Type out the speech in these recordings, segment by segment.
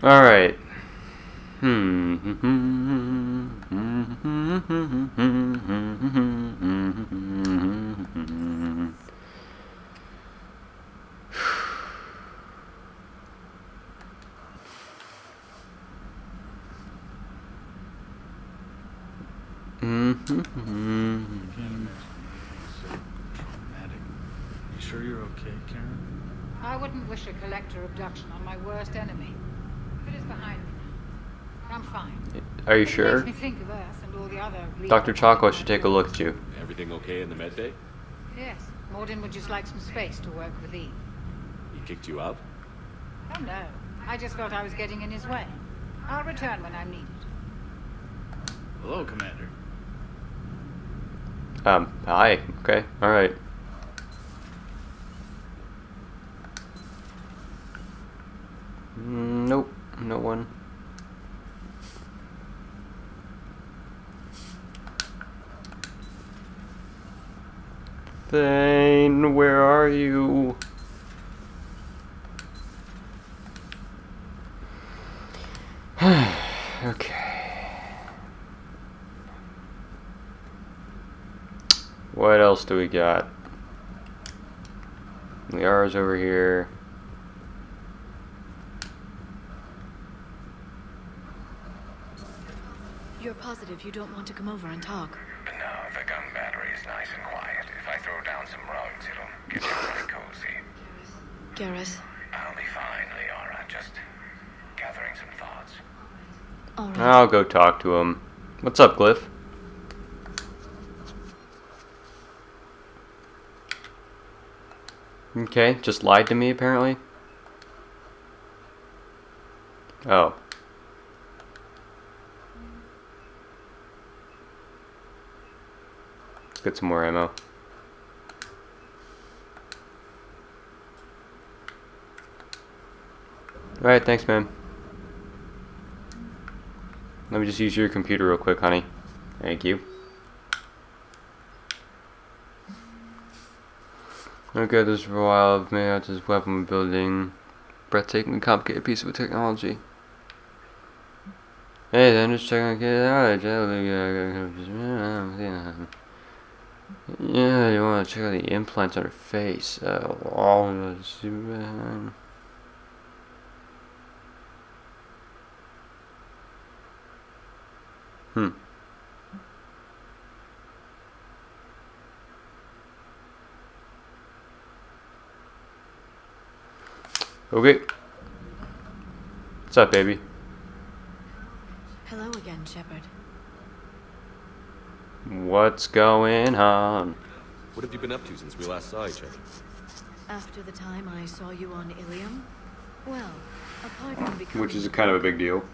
Alright. You sure you're okay, Karen? I wouldn't wish a collector abduction on my worst enemy. It is behind me now. I'm fine. Are you But it sure? makes me think of Earth and all the other Dr. Chocolate should take a look at you. Everything okay in the med bay? Yes, Morden would just like some space to work with Eve. He kicked you out? Oh no, I just felt I was getting in his way. I'll return when I'm needed. Hello, Commander. Hi. Okay, alright. Nope, no one. Thane, where are you? Okay. What else do we got? Liara's over here. You're positive you don't want to come over and talk? No, the gun battery is nice and quiet. If I throw down some rugs, it'll get you pretty cozy. Garrus? I'll be fine, Liara. Just gathering some thoughts. Alright. I'll go talk to him. What's up, Glyph? Okay, just lied to me apparently. Oh. Let's get some more ammo. Alright, thanks, man. Let me just use your computer real quick, honey. Thank you. Okay, this for a while. I've made out this weapon building. Breathtakingly complicated piece of technology. Hey, then just checking it out. Yeah, you want to check out the implants on her face. Okay. What's up, baby? Hello again, Shepard. What's going on? What have you been up to since we last saw each other? After the time I saw you on Ilium, well, apart from becoming... Which is kind of a big deal.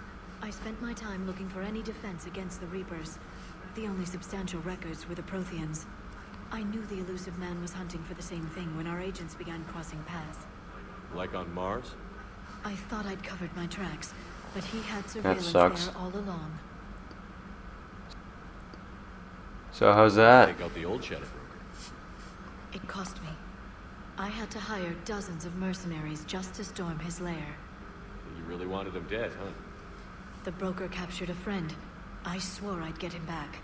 I spent my time looking for any defense against the Reapers. The only substantial records were the Protheans. I knew the elusive man was hunting for the same thing when our agents began crossing paths. Like on Mars? I thought I'd covered my tracks, but he had surveillance sucks. there all along. So how's that? Take out the old shadow broker. It cost me. I had to hire dozens of mercenaries just to storm his lair. You really wanted him dead, huh? The broker captured a friend. I swore I'd get him back.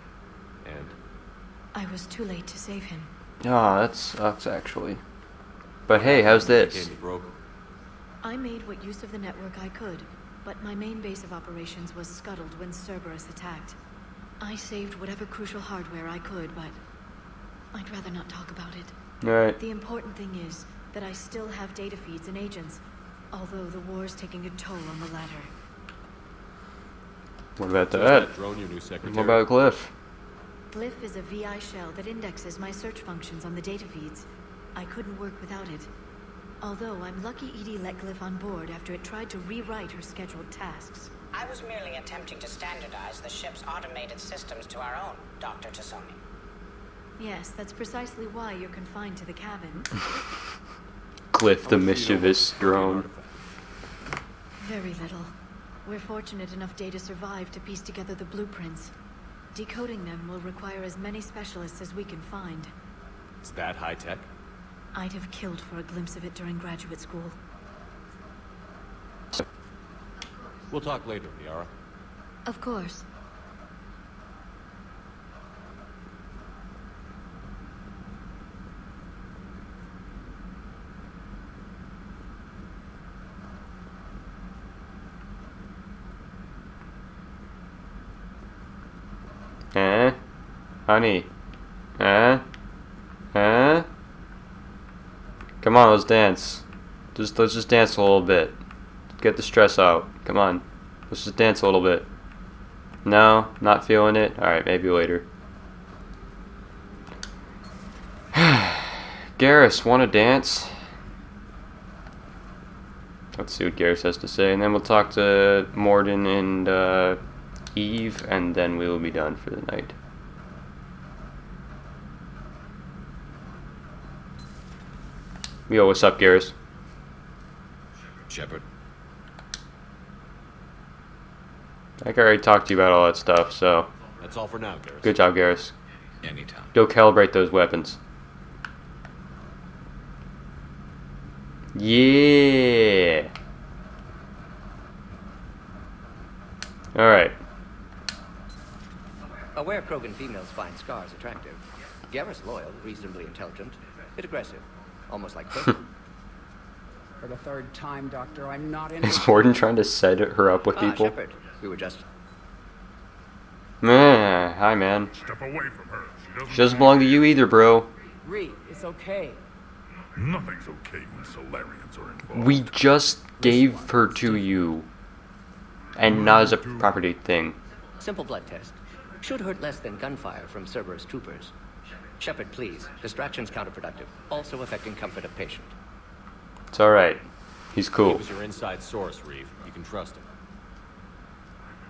And? I was too late to save him. Oh, that sucks, actually. But hey, how's this? Became the broker. I made what use of the network I could, but my main base of operations was scuttled when Cerberus attacked. I saved whatever crucial hardware I could, but I'd rather not talk about it. Alright. The important thing is that I still have data feeds and agents, although the war's taking a toll on the latter. What about So is that? drone your new secretary? What about Glyph? Glyph is a VI shell that indexes my search functions on the data feeds. I couldn't work without it. Although I'm lucky Edie let Glyph on board after it tried to rewrite her scheduled tasks. I was merely attempting to standardize the ship's automated systems to our own, Dr. Tassoni. Yes, that's precisely why you're confined to the cabin. Glyph the mischievous drone. Very little. We're fortunate enough data survived to piece together the blueprints. Decoding them will require as many specialists as we can find. It's that high tech? I'd have killed for a glimpse of it during graduate school. We'll talk later, Liara. Of course. Honey? Come on, let's dance. Let's just dance a little bit. Get the stress out. Come on. Let's just dance a little bit. No? Not feeling it? Alright, maybe later. Garrus, wanna dance? Let's see what Garrus has to say, and then we'll talk to Morden and Eve, and then we will be done for the night. Yo, what's up, Garrus? Shepard. I think I already talked to you about all that stuff, so That's all for now, Garrus. good job, Garrus. Anytime. Go calibrate those weapons. Yeah. Alright. Aware Krogan females find scars attractive. Garrus loyal, reasonably intelligent, bit aggressive, almost like Krogan. For the third time, Doctor, I'm not in. Is Morden trying to set her up with people? Shepard, we were just... Man, hi, man. Step away from her. She doesn't belong to you either, bro. Ree, it's okay. Nothing's okay when Solarians are involved. We just gave her to you. And not as a property thing. Simple blood test. Should hurt less than gunfire from Cerberus troopers. Shepard, please. Distraction's counterproductive. Also affecting comfort of patient. It's alright. He's He cool. was your inside source, Wreav. You can trust him.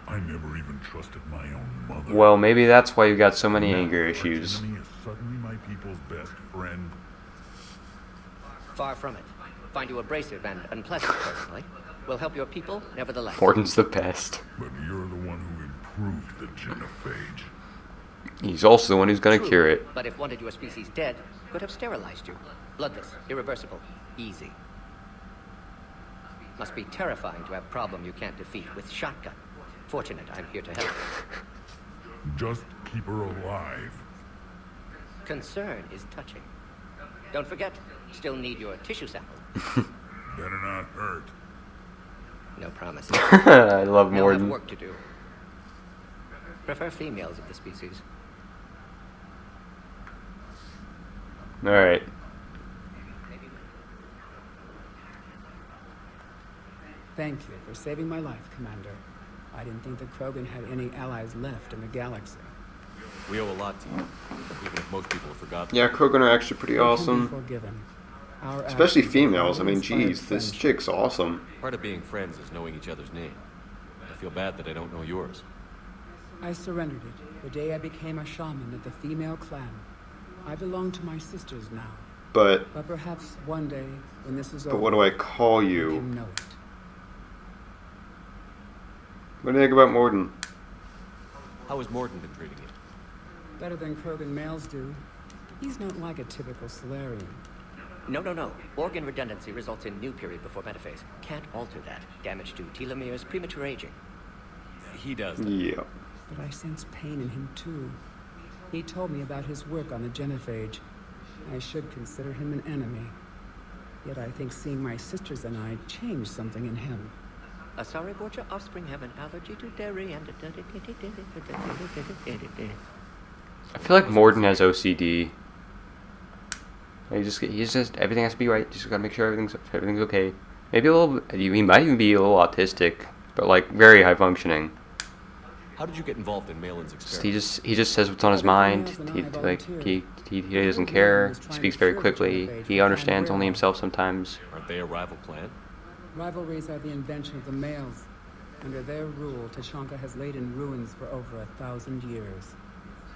I never even trusted my own mother. Well, maybe that's why you got so many anger Now, issues. enemy is suddenly my people's best friend. Far from it. Find you abrasive and unpleasant, personally. Will help your people, nevertheless. Morden's the best. But you're the one who improved the genophage. He's also the one who's gonna True, cure it. But if wanted your species dead, could have sterilized you. Bloodless, irreversible, easy. Must be terrifying to have a problem you can't defeat with shotgun. Fortunate I'm here to help. Just keep her alive. Concern is touching. Don't forget, still need your tissue sample. Better not hurt. No promises. I love They'll have Morden. work to do. Prefer females of the species. Alright. Thank you for saving my life, Commander. I didn't think the Krogan had any allies left in the galaxy. We owe a lot to you, even if most people have forgotten. Yeah, Krogan are actually pretty They can be awesome. forgiven. Our Especially actions females. I mean, inspired geez, this friendship. chick's awesome. Part of being friends is knowing each other's name. I feel bad that I don't know yours. I surrendered it the day I became a shaman of the female clan. I belong to my sisters now. But But perhaps one day, when this is over, what do I call you you? can know it. What do you think about Morden? How has Morden been treating you? Better than Krogan males do. He's not like a typical Solarian. No. Organ redundancy results in new period before metaphase. Can't alter that. Damage to telomeres, premature aging. He does. Yeah. But I sense pain in him too. He told me about his work on the genophage. I should consider him an enemy. Yet I think seeing my sisters and I changed something in him. Asari Borgia offspring have an allergy to dairy and... I feel like Morden has OCD. He's just everything has to be right. Just gotta make sure everything's okay. Maybe a little. He might even be a little autistic, but like very high functioning. How did you get involved in Malin's Just, experiment? he just says what's on his mind. He doesn't care. He speaks very quickly. He understands only himself sometimes. Aren't they a rival clan? Rivalries are the invention of the males. Under their rule, Tashanka has laid in ruins for over 1,000 years.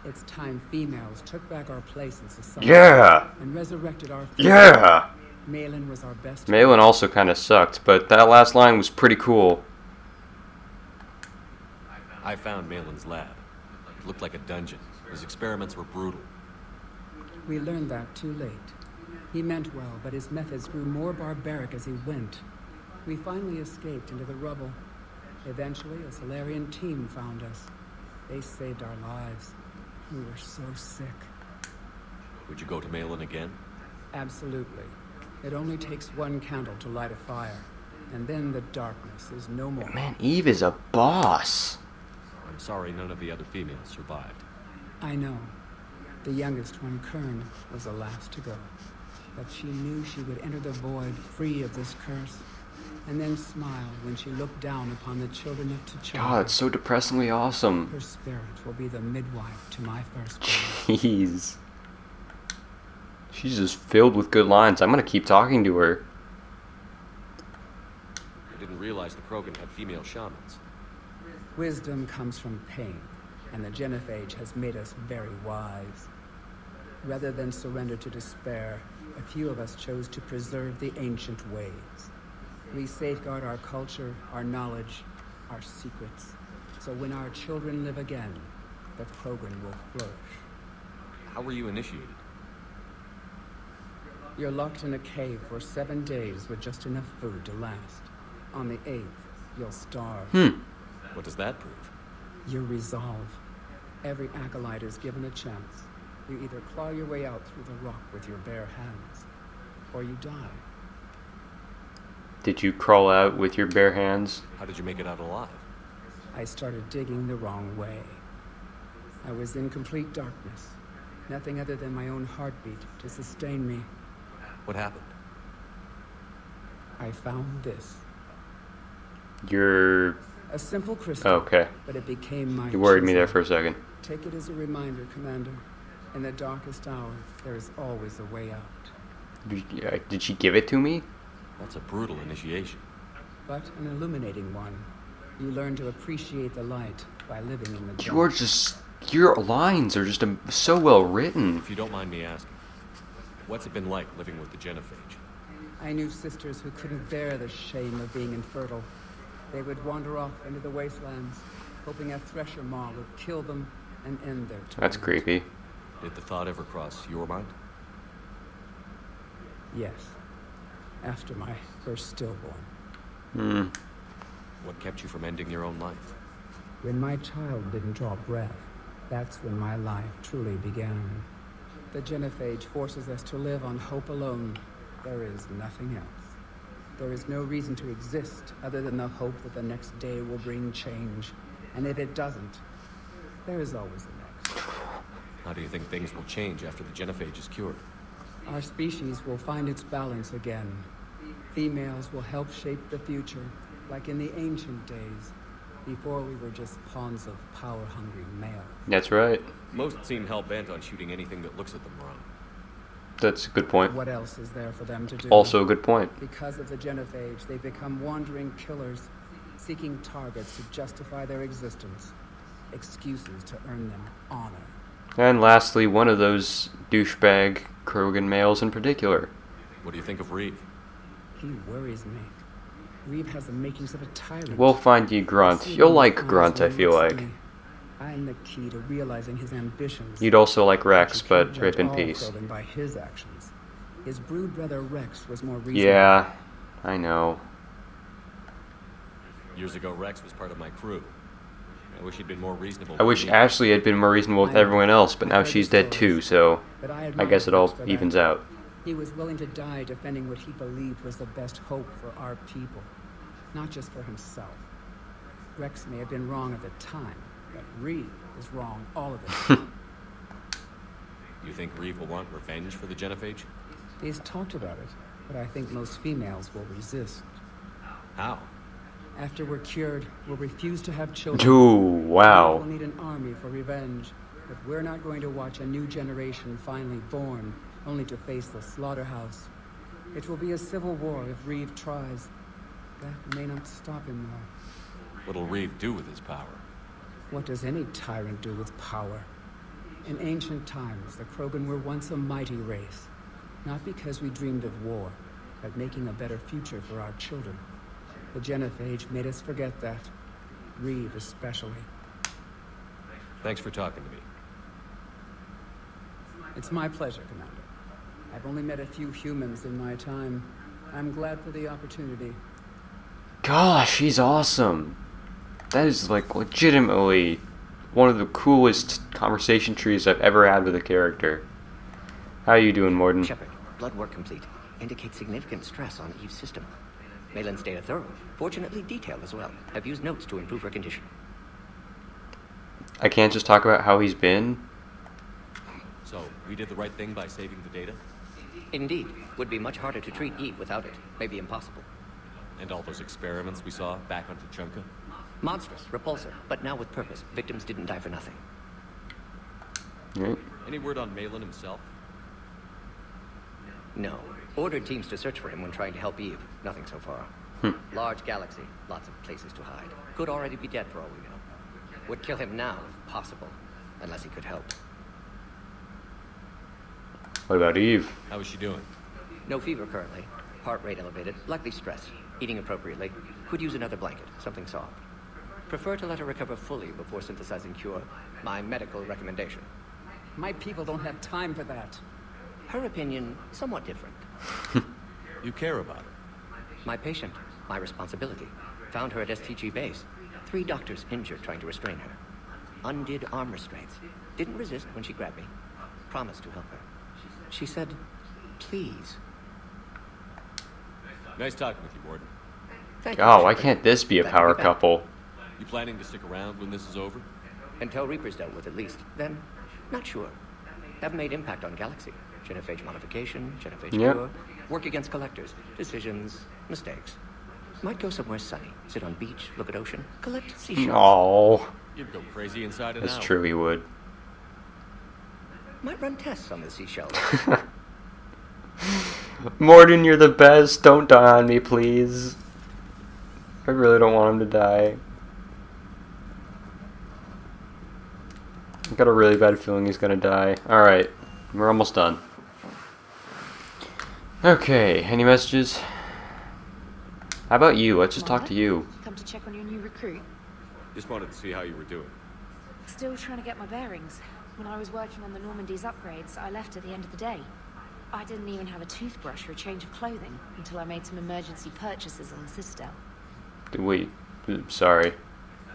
It's time females took back our place in society. Yeah. And resurrected our... Yeah. Malin was our best... Malin also kind of sucked, but that last line was pretty cool. I found Malin's lab. It looked like a dungeon. His experiments were brutal. We learned that too late. He meant well, but his methods grew more barbaric as he went. We finally escaped into the rubble. Eventually, a Solarian team found us. They saved our lives. We were so sick. Would you go to Malin again? Absolutely. It only takes one candle to light a fire, and then the darkness is no more. Man, Eve is a boss. I'm sorry none of the other females survived. I know. The youngest one, Kern, was the last to go. But she knew she would enter the void free of this curse, and then smile when she looked down upon the children of T'Challa. God, it's so depressingly awesome. Her spirit will be the midwife to my firstborn. Jeez. She's just filled with good lines. I'm gonna keep talking to her. I didn't realize the Krogan had female shamans. Wisdom comes from pain, and the genophage has made us very wise. Rather than surrender to despair, a few of us chose to preserve the ancient ways. We safeguard our culture, our knowledge, our secrets. So when our children live again, the Krogan will flourish. How were you initiated? You're locked in a cave for 7 days with just enough food to last. On the 8th, you'll starve. What does that prove? Your resolve. Every acolyte is given a chance. You either claw your way out through the rock with your bare hands, or you die. Did you crawl out with your bare hands? How did you make it out alive? I started digging the wrong way. I was in complete darkness. Nothing other than my own heartbeat to sustain me. What happened? I found this. You're... A simple crystal. Okay. But it became my You worried me chisel. there for a second. Take it as a reminder, Commander. In the darkest hour, there is always a way out. Did she give it to me? That's a brutal initiation. But an illuminating one. You learn to appreciate the light by living in the dark. You're just... Your lines are just so well written. If you don't mind me asking, what's it been like living with the genophage? I knew sisters who couldn't bear the shame of being infertile. They would wander off into the wastelands, hoping a thresher maw would kill them and end their torment. That's creepy. Did the thought ever cross your mind? Yes. After my first stillborn. What kept you from ending your own life? When my child didn't draw breath, that's when my life truly began. The genophage forces us to live on hope alone. There is nothing else. There is no reason to exist other than the hope that the next day will bring change. And if it doesn't, there is always the next. How do you think things will change after the genophage is cured? Our species will find its balance again. Females will help shape the future, like in the ancient days, before we were just pawns of power-hungry males. That's right. Most seem hell-bent on shooting anything that looks at them wrong. That's a good point. What else is there for them to do? Also a good point. Because of the genophage, they become wandering killers, seeking targets to justify their existence, excuses to earn them honor. And lastly, one of those douchebag Krogan males in particular. What do you think of Wreav? He worries me. Wreav has the makings of a tyrant. We'll find you Grunt. You'll like Grunt, I feel like. I'm the key to realizing his ambitions. You'd also like Rex, You but can't rip judge in all peace. Krogan by his actions. His brood brother Rex was more reasonable. Yeah, I know. Years ago, Rex was part of my crew. I wish he'd been more reasonable. I wish Ashley had been more reasonable with everyone else, but now she's dead too, so I guess it all evens out. He was willing to die defending what he believed was the best hope for our people, not just for himself. Rex may have been wrong at the time, but Wreav is wrong all of it. You think Wreav will want revenge for the genophage? He's talked about it, but I think most females will resist. How? After we're cured, we'll refuse to have children. Ooh, wow. We'll need an army for revenge, but we're not going to watch a new generation finally born, only to face the slaughterhouse. It will be a civil war if Wreav tries. That may not stop him, though. What'll Wreav do with his power? What does any tyrant do with power? In ancient times, the Krogan were once a mighty race. Not because we dreamed of war, but making a better future for our children. The genophage made us forget that. Wreav especially. Thanks for talking to me. It's my pleasure, Commander. I've only met a few humans in my time. I'm glad for the opportunity. Gosh, he's awesome. That is like legitimately one of the coolest conversation trees I've ever had with a character. How are you doing, Morden? Shepard, blood work complete. Indicates significant stress on Eve's system. Malin's data thorough. Fortunately detailed as well. I've used notes to improve her condition. I can't just talk about how he's been. So, we did the right thing by saving the data? Indeed. Would be much harder to treat Eve without it. Maybe impossible. And all those experiments we saw back on Tuchanka? Monstrous, repulsive, but now with purpose. Victims didn't die for nothing. Right. Any word on Malin himself? No. Ordered teams to search for him when trying to help Eve. Nothing so far. Large galaxy. Lots of places to hide. Could already be dead for all we know. Would kill him now, if possible. Unless he could help. What about Eve? How is she doing? No fever currently. Heart rate elevated. Likely stress. Eating appropriately. Could use another blanket. Something soft. Prefer to let her recover fully before synthesizing cure. My medical recommendation. My people don't have time for that. Her opinion, somewhat different. You care about her? My patient. My responsibility. Found her at STG base. 3 doctors injured trying to restrain her. Undid arm restraints. Didn't resist when she grabbed me. Promised to help her. She said, please. Nice talking with you, Morden. Thank you, Oh, why Shepard. can't this be a Glad to power back. couple? You planning to stick around when this is over? Until Reaper's dealt with at least. Then, not sure. Haven't made impact on Galaxy. Genophage modification, genophage Yep. cure. Work against collectors. Decisions, mistakes. Might go somewhere sunny. Sit on beach, look at ocean. Collect seashells. Oh, You'd go crazy inside an that's hour. true. He would. Might run tests on the seashells. Morden, you're the best. Don't die on me, please. I really don't want him to die. I've got a really bad feeling he's gonna die. Alright, we're almost done. Okay, any messages? How about you? Let's just talk to you. Come to check on your new recruit. Just wanted to see how you were doing. Still trying to get my bearings. When I was working on the Normandy's upgrades, I left at the end of the day. I didn't even have a toothbrush or a change of clothing until I made some emergency purchases on the Citadel. Wait, sorry.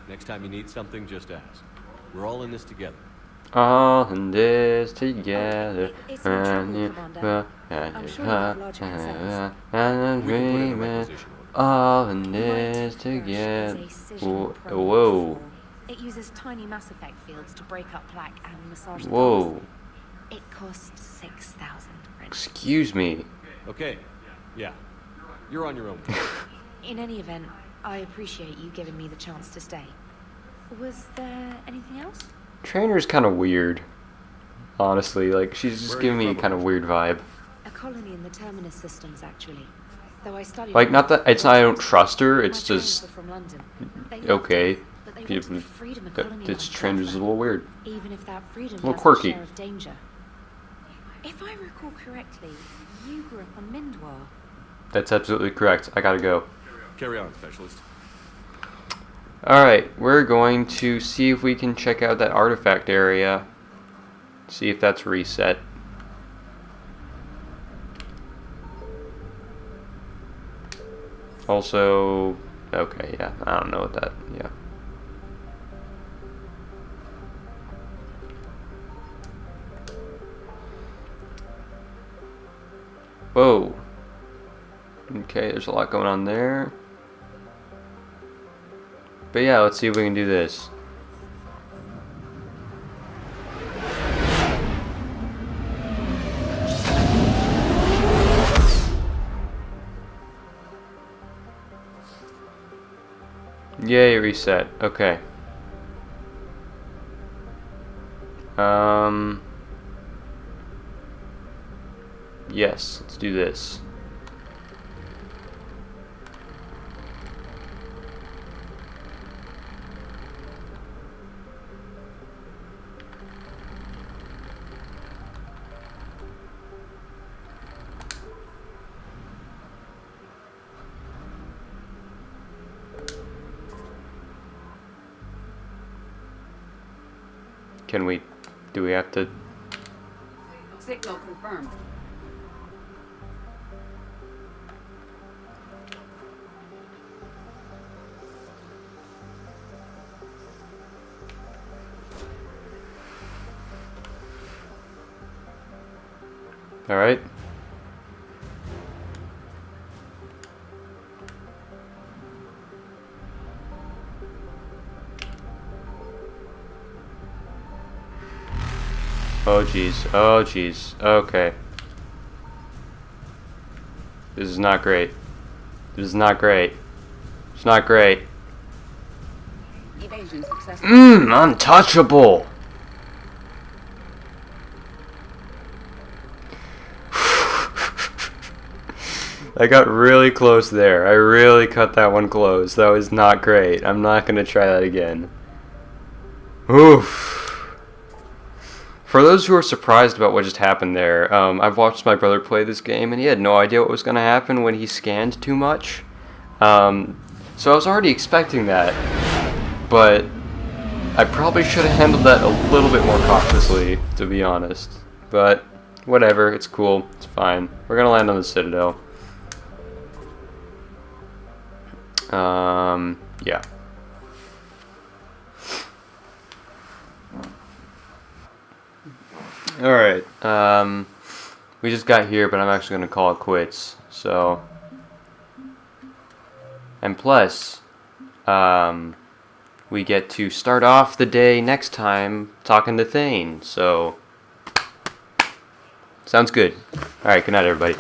Next time you need something, just ask. We're all in this together. All in this together. It's no trouble, Commander. I'm sure you have larger concerns. And We can put it in the right dreaming. position. All in My this toothbrush together. is a Cision Pro Whoa. 4. It uses tiny Mass Effect fields to break up plaque and massage the Whoa. pulse. It costs 6,000 Red. Excuse me. Okay. Yeah. You're on your own. In any event, I appreciate you giving me the chance to stay. Was there anything else? Trainer's kind of weird. Honestly, like, she's just Where are giving you me a from, kind of weird vibe. A colony in the Terminus systems, actually. Though I studied. Like, not that, it's not I don't trust her, it's My parents just, were from London. They loved okay. it, but they wanted the freedom a colony This might Trainer's a offer, little weird. even if that freedom little has quirky. a share of danger. If I recall correctly, you grew up on Mindwar. That's absolutely correct. I gotta go. Carry on, specialist. Alright, we're going to see if we can check out that artifact area. See if that's reset. Also, okay, yeah, I don't know what that, yeah. Whoa. Okay, there's a lot going on there. But yeah, let's see if we can do this. Yay, reset. Okay. Yes, let's do this. Can we, do we have to, Signal confirmed. All right. Oh jeez. Oh jeez. Okay. This is not great. This is not great. It's not great. Evasion successful. Untouchable. I got really close there. I really cut that one close. That was not great. I'm not gonna try that again. Oof. For those who are surprised about what just happened there, I've watched my brother play this game and he had no idea what was gonna happen when he scanned too much. So I was already expecting that, but I probably should have handled that a little bit more cautiously, to be honest. But whatever, it's cool, it's fine. We're gonna land on the Citadel. Yeah. Alright, we just got here, but I'm actually gonna call it quits, so. And plus, we get to start off the day next time talking to Thane, so. Sounds good. Alright, good night, everybody.